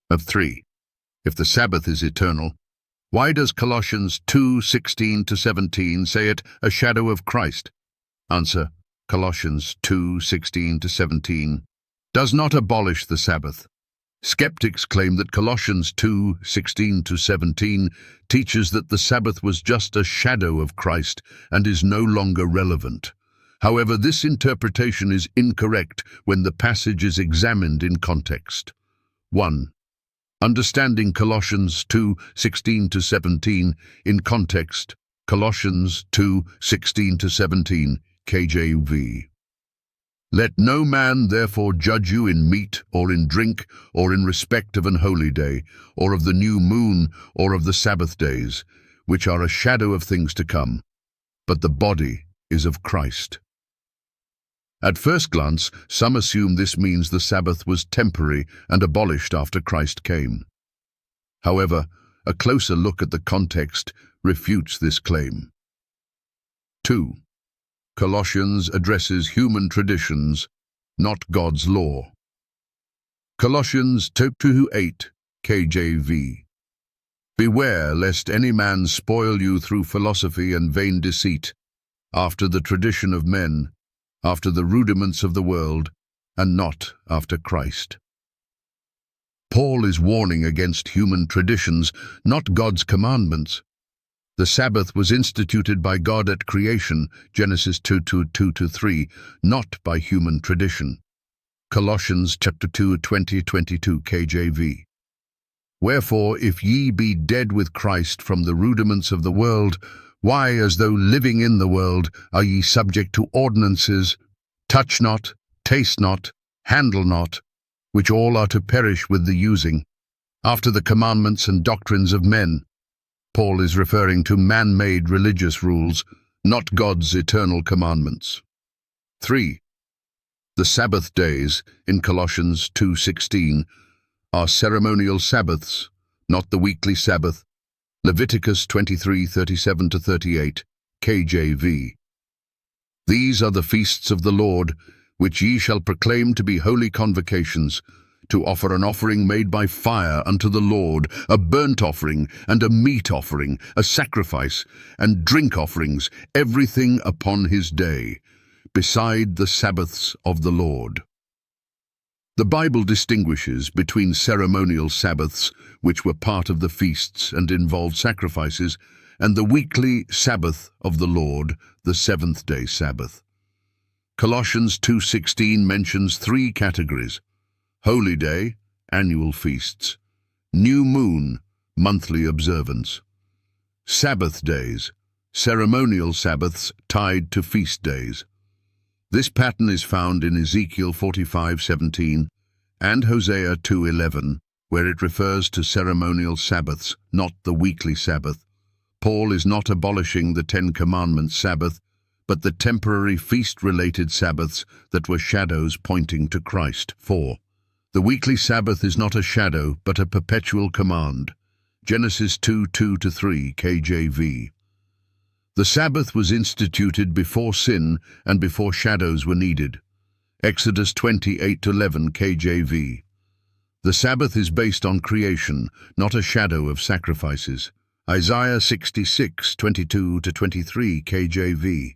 Of 3. If the Sabbath is eternal, why does Colossians 2:16-17 say it a shadow of Christ? Answer: Colossians 2:16-17 does not abolish the Sabbath. Skeptics claim that Colossians 2:16-17 teaches that the Sabbath was just a shadow of Christ and is no longer relevant. However, this interpretation is incorrect when the passage is examined in context. 1. Understanding Colossians 2:16-17 in context. Colossians 2:16-17, KJV. Let no man therefore judge you in meat or in drink or in respect of an holy day, or of the new moon, or of the Sabbath days, which are a shadow of things to come, but the body is of Christ. At first glance, some assume this means the Sabbath was temporary and abolished after Christ came. However, a closer look at the context refutes this claim. 2. Colossians addresses human traditions, not God's law. Colossians 2:8, KJV. Beware lest any man spoil you through philosophy and vain deceit, after the tradition of men, after the rudiments of the world, and not after Christ. Paul is warning against human traditions, not God's commandments. The Sabbath was instituted by God at creation, Genesis 2:2-3, not by human tradition. Colossians chapter 2:20-22, KJV. Wherefore, if ye be dead with Christ from the rudiments of the world, why, as though living in the world, are ye subject to ordinances, touch not, taste not, handle not, which all are to perish with the using, after the commandments and doctrines of men? Paul is referring to man-made religious rules, not God's eternal commandments. 3. The Sabbath days, in Colossians 2:16, are ceremonial Sabbaths, not the weekly Sabbath, Leviticus 23:37-38, KJV. These are the feasts of the Lord, which ye shall proclaim to be holy convocations, to offer an offering made by fire unto the Lord, a burnt offering and a meat offering, a sacrifice and drink offerings, everything upon his day, beside the Sabbaths of the Lord. The Bible distinguishes between ceremonial Sabbaths, which were part of the feasts and involved sacrifices, and the weekly Sabbath of the Lord, the seventh-day Sabbath. Colossians 2:16 mentions 3 categories: holy day, annual feasts; new moon, monthly observance; Sabbath days, ceremonial Sabbaths tied to feast days. This pattern is found in Ezekiel 45:17 and Hosea 2:11, where it refers to ceremonial Sabbaths, not the weekly Sabbath. Paul is not abolishing the 10 Commandments Sabbath, but the temporary feast-related Sabbaths that were shadows pointing to Christ. 4. The weekly Sabbath is not a shadow, but a perpetual command. Genesis 2:2-3, KJV. The Sabbath was instituted before sin and before shadows were needed. Exodus 28:11, KJV. The Sabbath is based on creation, not a shadow of sacrifices. Isaiah 66:22-23, KJV.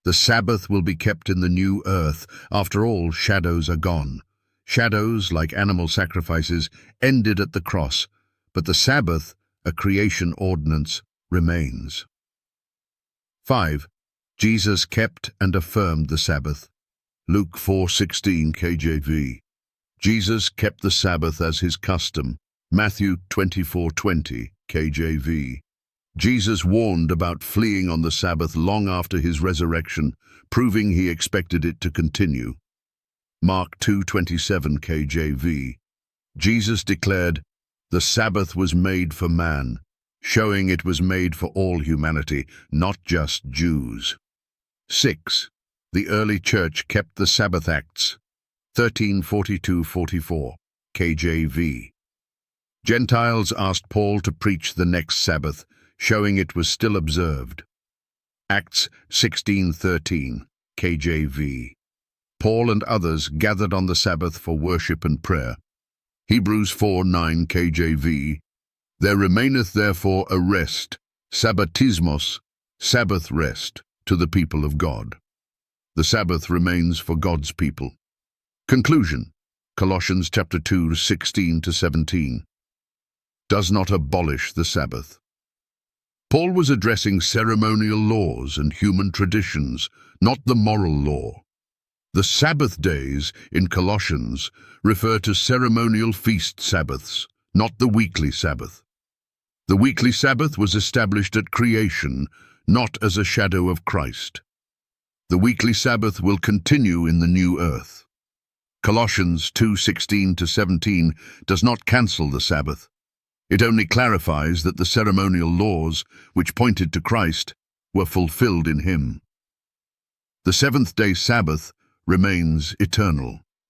The Sabbath will be kept in the new earth. After all, shadows are gone. Shadows, like animal sacrifices, ended at the cross, but the Sabbath, a creation ordinance, remains. 5. Jesus kept and affirmed the Sabbath. Luke 4:16, KJV. Jesus kept the Sabbath as his custom. Matthew 24:20, KJV. Jesus warned about fleeing on the Sabbath long after his resurrection, proving he expected it to continue. Mark 2:27, KJV. Jesus declared, "The Sabbath was made for man," showing it was made for all humanity, not just Jews. 6. The early church kept the Sabbath Acts, 13:42-44, KJV. Gentiles asked Paul to preach the next Sabbath, showing it was still observed. Acts 16:13, KJV. Paul and others gathered on the Sabbath for worship and prayer. Hebrews 4:9 KJV. There remaineth therefore a rest, sabbatismos, Sabbath rest, to the people of God. The Sabbath remains for God's people. Conclusion. Colossians chapter 2:16-17. Does not abolish the Sabbath. Paul was addressing ceremonial laws and human traditions, not the moral law. The Sabbath days in Colossians refer to ceremonial feast Sabbaths, not the weekly Sabbath. The weekly Sabbath was established at creation, not as a shadow of Christ. The weekly Sabbath will continue in the new earth. Colossians 2:16-17 does not cancel the Sabbath. It only clarifies that the ceremonial laws, which pointed to Christ, were fulfilled in him. The seventh-day Sabbath remains eternal.